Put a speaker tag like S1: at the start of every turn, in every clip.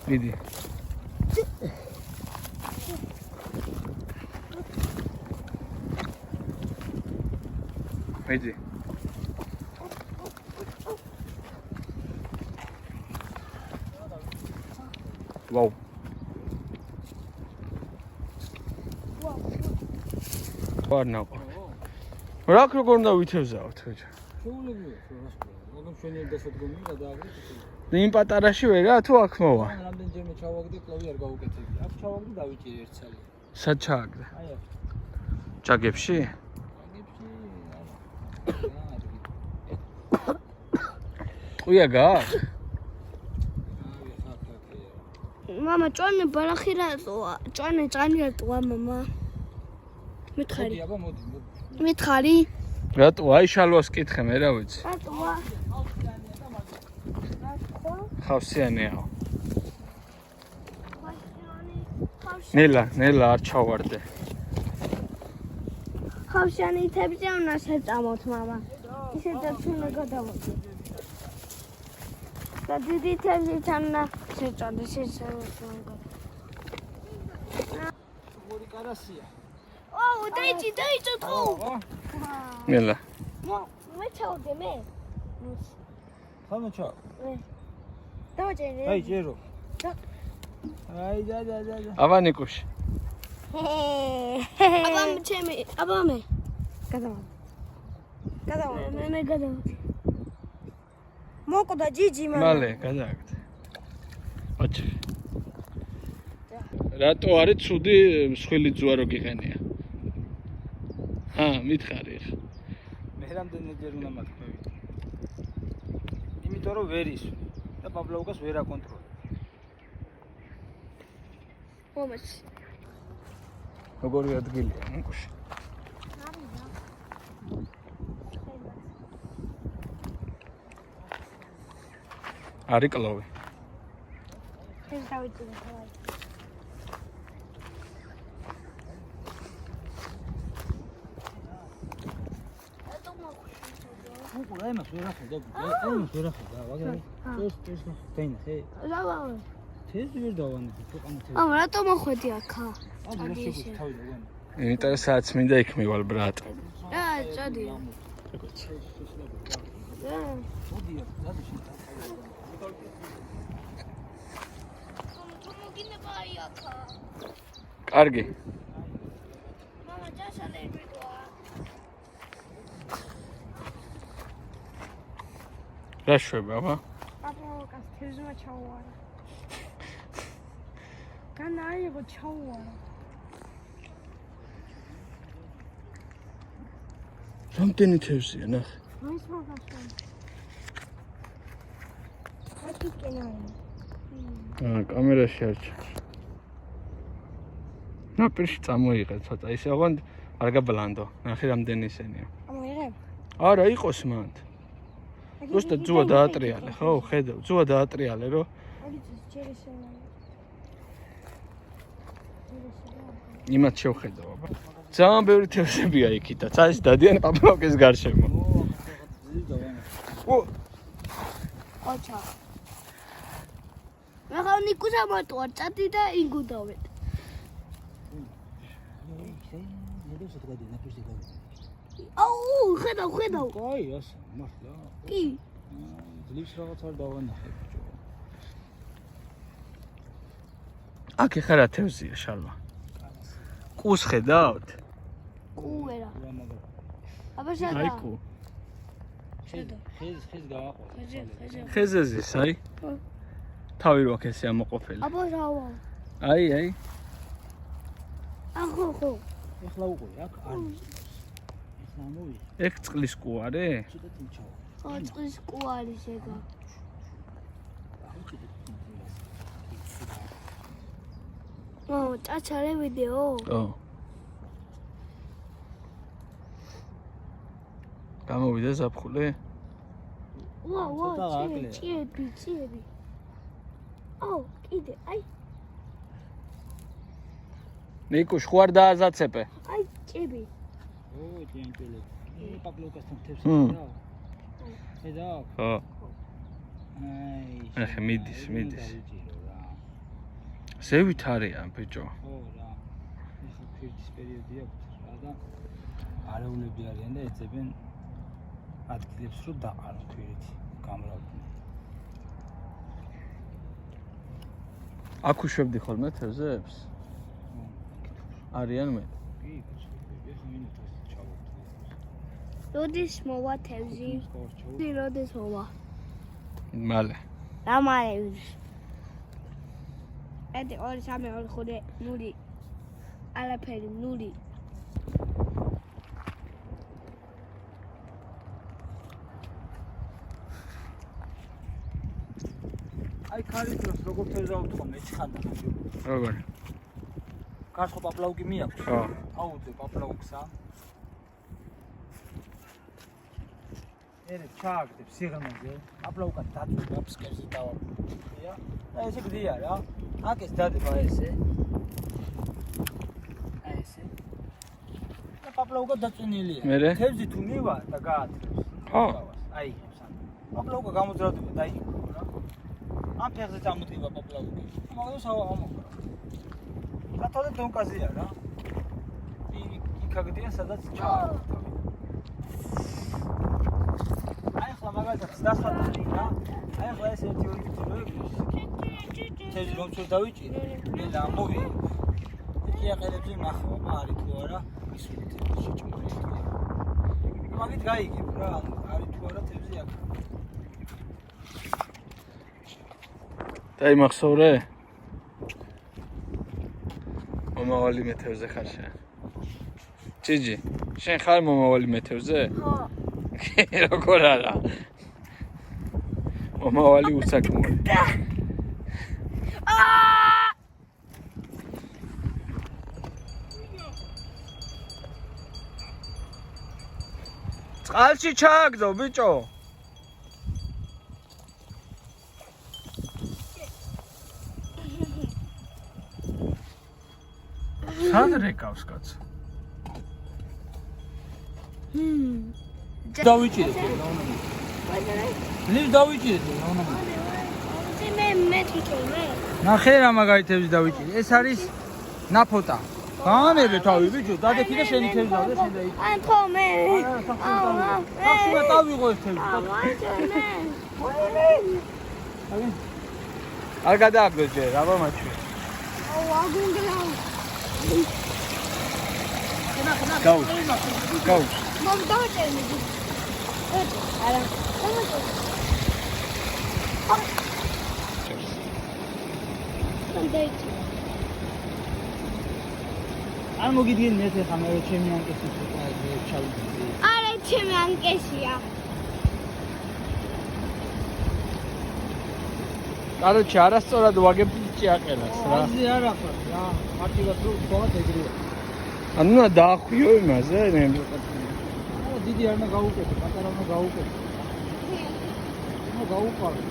S1: მიდი. მიდი. ვაუ. ვარნაყო. რა როგორ უნდა ვითევზავთ ხოჭა?
S2: შეულებია მაგრამ შენი დასადგომი გადააგდეთ.
S1: იმ პატარაში ვერა თუ აქ მოვა?
S2: რამდენჯერმე ჩავაგდე, კლავი არ გავუკეთებია. აქ ჩავაგდე დავიჭირე ერთ ცალი.
S1: სად ჩააგდა?
S2: აი აქ.
S1: ჭაგებში? ყუია გააქვს?
S3: мама, ჭონე ბალახი რატოა? ჭონე ჭანი რატოა, мама? მითხარი.
S2: აბა მოდი.
S3: მითხარი?
S1: რატო? აი შალვას კითხე მე რა ვიცი.
S3: რატოა?
S1: ხავსიანია. ნელა არ ჩავარდე.
S3: ხავსიანი თებზე უნდა შეწამოთ, мама. ისედაც უნდა გადავიდე. და დიდი თებზიდან უნდა შეწოდე შესაძლოა.
S2: მოდი კარასია.
S3: აუ, დაიჭი თქო.
S1: ნელა.
S3: მე ჩავდე მე.
S2: ხანო ჩა.
S3: დავაჭერე.
S2: აი ჯერო. აი და.
S1: ავანიკუში.
S3: აბამე ჩემი, აბამე. გადავა. მე გადავდი. მოკვდა ჯიჯი მამა.
S1: მალე გადააგდე. ოჩი. რატო არის ცუდი მსხვილი ძუარო გიყენია? მითხარი ხა.
S2: მე რამდენჯერ უნდა მათქმევით. იმიტომ რომ ვერ ისვი და პაბლოუკას ვერ აკონტროლებ.
S3: მომეც.
S1: როგორი ადგილია მოკუში? არის კლოვი.
S3: ეს დავიწყე ხოლმე.
S2: ხო, რა იმას ვერ ახლა და მაგრამ ეს დაინა ხე.
S3: რავავ.
S2: თეს ვერ დავანები ქვეყანა თეს.
S3: ამა რატო მოხვედი აქა?
S2: რა შეგვიძლია თავი დაგანი.
S1: იმიტომ სადაც მინდა იქ მივალ ბრატ.
S3: წადია.
S2: მოდია, დადიშენ.
S1: კარგი.
S3: მამა ჯაშალერბიკოა.
S1: რა შვება, აბა?
S3: აბა, თევზმა ჩაუარა. განაიღო ჩაუარა.
S1: რამდენი თევზია, ნახე.
S3: მაინც მაგასო. აკი კენაი.
S1: კამერაში არ ჩანს. ნაპირში წამოიღე ცოტა, ისე ოღონდ არ გაბლანდო. ნახე რამდენი ისენია.
S3: ამოიღებ?
S1: არა, იყოს მანდ. просто ძუა დაატრიალე, ხო, ხედავ, ძუა დაატრიალე, რომ იმათ შევხედავ, აბა. ძალიან ბევრი თევზებია იქითაც, არის დადიან პაპლოკის გარშემო.
S3: ოჩა. მაგრამ ნიკუს ამატოა, წადი და იგუდავეთ. აუ, ხედავ.
S2: აი, ასე, მართლა.
S3: კი.
S2: ძლივს რაღაც არ დავანახე ბიჭო.
S1: აქ ეხა რა თევზია, შალვა? კუს ხედავთ?
S3: კუერა.
S2: რა მაგარ.
S3: აბა შედა.
S1: აი კუ.
S2: ხეს გავაყვა.
S1: ხეზეზის, აი. თავი რო აქ ესე ამოყოფილი.
S3: აბა რავა.
S1: აი.
S3: ახო.
S2: ეხლა უყური, აქ არ ეხლა მოვი.
S1: ეგ წყლის კუ არის?
S2: ცოტა თინჩაო.
S3: ოწყის კუ არის ეგა. წაჩარე ვიდეო?
S1: ო. გამოვიდა ზაფხული?
S3: ვა, ჭიები. აუ, კიდე, აი.
S1: ნიკუშ, ხوار დააზაცეპე.
S3: აი, ჭიები.
S2: ო, ჭიემპელი. პაპლოკასთან თევზი რა. ხედავ?
S1: ხო.
S2: აი.
S1: ახე მიდის. ზევით არიან ბიჭო.
S2: ხო რა. ეხლა ფირდის პერიოდი აქვს რა და არეულები არიან და ეძებენ ადგილებს რომ დაყარონ ფირით გამრავდნენ.
S1: აქ უშვებდი ხოლმე თევზებს? არიან მე.
S2: კი, ეხლა მინუტას ჩავარდი.
S3: როდის მოვა თევზი? როდის მოვა?
S1: მალე.
S3: რა მალე? 1 2 3 4 5 0 არაფერი 0
S2: აი ქარი დროს როგორ თევზა უთხოვ მე ჩხანდა.
S1: როგორ?
S2: კარტო პაპლაუკი მიაქვს?
S1: ხო.
S2: აუძე პაპლაუკსა. ერე ჩააგდებ სიღრმეზე, პაპლაუკა დაწვება ფსკერზე დავაბია. და ესე გდია რა. აქ ეს დადება ესე. აი ესე. და პაპლაუკა დაწვენილია. თევზი თუ მივა და გაათრევს.
S1: ხო.
S2: აი ხსან. პაპლაუკა გამოძრავდება და იქნება რა. ამ ფეხზე წამოდგება პაპლაუკი. მაგას ამოყრა. სათავე დონკაზია რა. იქ აგდია სადაც ჩააგდებ. აი ახლა მაგალითად დასვადები რა. აი ახლა ეს ერთი ორი კითხვა მოიგოს. თევზი რომ ჩვენ დავიჭირე, მე ამოვი. იაყელებზე ნახვა, არის თუ არა, ისური თევზი შეჭმული. მაგით გაიგებ რა, არის თუ არა თევზი აქ.
S1: დაიმახსოვრე? მომავალი მეთევზე ხარ შენ? ჭიჯი, შენ ხარ მომავალი მეთევზე?
S3: ხო.
S1: როგორ არა? მომავალი უსაქმოა. წყალში ჩააგდო ბიჭო. სად რეკავს კაცო?
S2: დავიჭირე. ლივ დავიჭირე რა.
S3: მე თვითონვე.
S2: ნახე რა მაგარი თევზი დავიჭირე. ეს არის ნაფოტა. გაანებე თავი ბიჭო, დადექი და შენი თევზი და შენ დაიჭირე.
S3: ან ხო მე.
S2: ახლა დავიღო ეს თევზი.
S1: არ გადააგდო ჯერ, აბა მაჩვი.
S3: აუ აგუნგლა.
S1: გაუს. გაუს.
S3: მომ დავწერნი. არა.
S2: არ მოგიდგენ მე ხა მე ჩემი ანკესი ჩავიდი.
S3: არა ჩემი ანკესია.
S1: კაროჩე, არასწორად ვაგებ ჭიაყელას რა.
S2: აზრი არ აქვს რა. მარტივად რო თხოვათ ეგრეა.
S1: ანუ დაახვიო იმაზე, მე
S2: არა დიდი არ უნდა გაუკეთო, პატარა უნდა გაუკეთო. უნდა გაუყარო.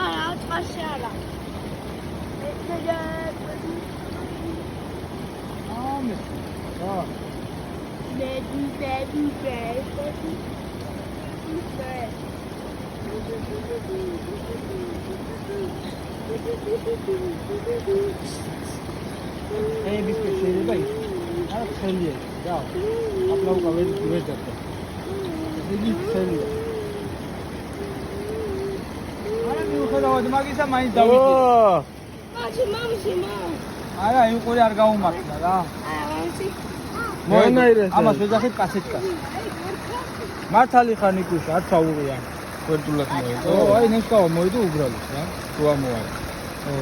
S3: არა, წყალში არა.
S2: ამე. რა. Ei, bicho, cheio de baixo. Olha que feio. Já. Apla o cabelo de verde. Ele feio. Olha meu cara, o demais é mais da vida.
S1: ო!
S2: Olha aí o colher gaúcho, tá?
S1: მონაირეს.
S2: ამას ვეძახით კასეტკას. მართალი ხარ ნიკუშ, არ ჩაუღია.
S1: ვერტულად მოედო.
S2: ო, აი ნესკავა მოედო უბრალოდ რა.
S1: თუ ამოარ.
S2: ო.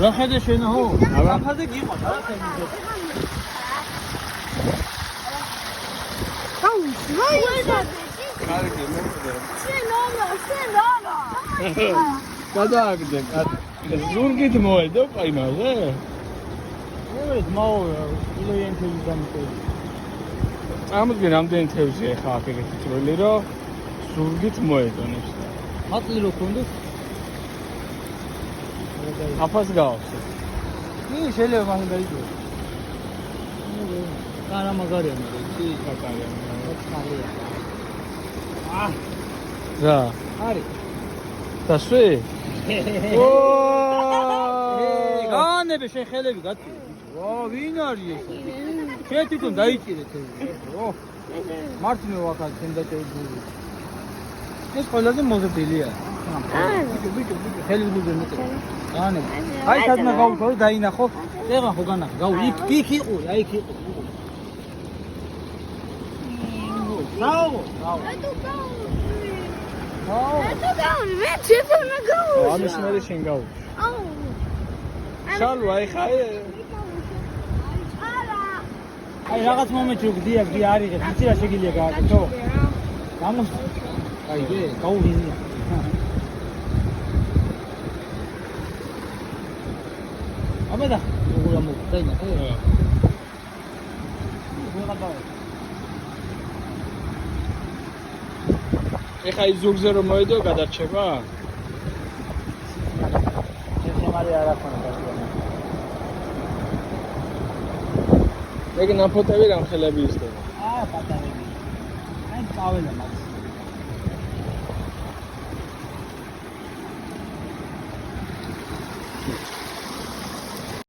S2: რა ხედე შენ ხო? საფაზე გიყავს, რა ხედე?
S1: კარგი, მოხდა.
S3: შენობა.
S1: გადააგდე, ზურგით მოედო ყაიმაზე?
S2: ეს მაო, ილოიან თევზი დამიტოვე.
S1: წამოდგენ რამდენი თევზია ხა აქ ეგეთი წვრილი, რომ ზურგით მოედო ნიშნა.
S2: მატლი რო კონდეს?
S1: აფას გავავს.
S2: კი, შეიძლება მაგ დაიჯო. არა მაგარია მაგრამ იცი
S1: კაკალია.
S2: ხალია
S1: რა.
S2: არის
S1: დასვი?
S2: განები შეხელები გაწი ვა ვინ არის ეს შენ თვითონ დაიჭირე თევზი ო მარტინე ვახალ შენ დაჭერებული ეს ყველაზე მოზრდილია ბიჭო ხელი ვიდე მეტი განები აი სადმა გავუქო დაინახო ეხლა ხო განახო გაუ იქ იყო აი იქ იყო გაუ
S3: მე ცეცხლნა გაუ.
S1: ამის მერე შენ გაუ.
S3: აუ.
S1: შალვა ეხა
S2: აი რაღაც მომენტში გდია არის იცი რა შეგიძლია გააკეთო გამოს აი ე გაუვინე აბედა როგორ ამოხდაინა ხო
S1: ეხა ის ზურგზე რომ მოედო გადარჩება?
S2: შემარი არ ახონა
S1: ეგ ნაფოტები გამხელები ისდება.
S2: პატარები აი წაველა მაგ